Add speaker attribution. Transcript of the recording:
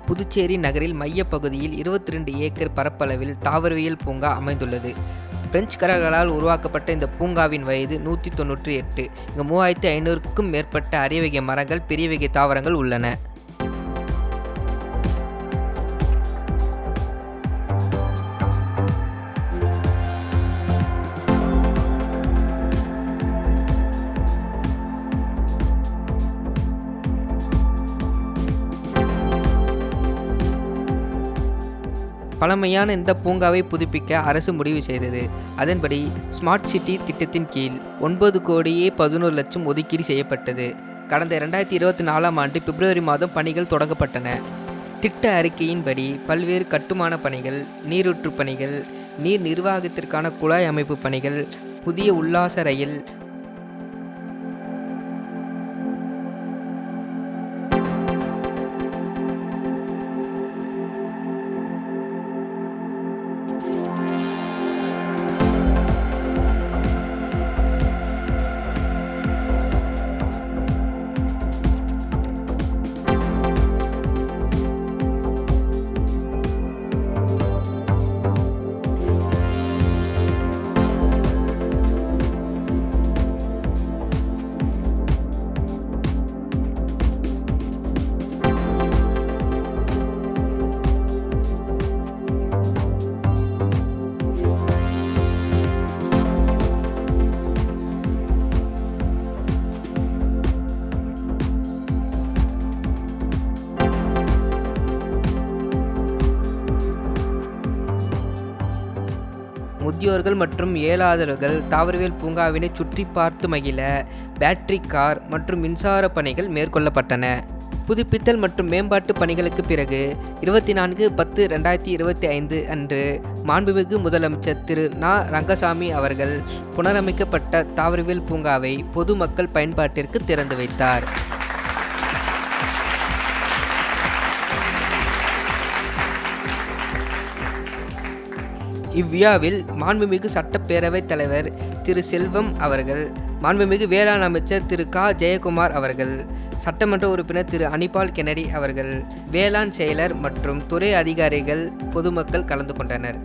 Speaker 1: புதுச்சேரி நகரில் மையப்பகுதியில் 22 ஏக்கர் பரப்பளவில் தாவரவியல் பூங்கா அமைந்துள்ளது. பிரெஞ்சுக்காரர்களால் உருவாக்கப்பட்ட இந்த பூங்காவின் வயது 198. இங்கு 3500க்கும் மேற்பட்ட அரிய வகை மரங்கள், பெரிய வகை தாவரங்கள் உள்ளன. பழமையான இந்த பூங்காவை புதுப்பிக்க அரசு முடிவு செய்தது. அதன்படி ஸ்மார்ட் சிட்டி திட்டத்தின் கீழ் 9,11,00,000 ஒதுக்கீடு செய்யப்பட்டது. கடந்த 2024ஆம் ஆண்டு பிப்ரவரி மாதம் பணிகள் தொடங்கப்பட்டன. திட்ட அறிக்கையின்படி பல்வேறு கட்டுமான பணிகள், நீரூற்று பணிகள், நீர் நிர்வாகத்திற்கான குழாய் அமைப்பு பணிகள், புதிய உல்லாச ரயில், முதியோர்கள் மற்றும் இயலாதவர்கள் தாவரவியல் பூங்காவினை சுற்றி பார்த்து மகிழ பேட்டரி கார் மற்றும் மின்சார பணிகள் மேற்கொள்ளப்பட்டன. புதுப்பித்தல் மற்றும் மேம்பாட்டு பணிகளுக்கு பிறகு 24/10/2025 அன்று மாண்புமிகு முதலமைச்சர் திரு நா. ரங்கசாமி அவர்கள் புனரமைக்கப்பட்ட தாவரவியல் பூங்காவை பொதுமக்கள் பயன்பாட்டிற்கு திறந்து வைத்தார். இவ்விழாவில் மாண்புமிகு சட்டப்பேரவைத் தலைவர் திரு செல்வம் அவர்கள், மாண்புமிகு வேளாண் அமைச்சர் திரு க. ஜெயக்குமார் அவர்கள், சட்டமன்ற உறுப்பினர் திரு அனிபால் கென்னடி அவர்கள், வேளாண் செயலர் மற்றும் துறை அதிகாரிகள், பொதுமக்கள் கலந்து கொண்டனர்.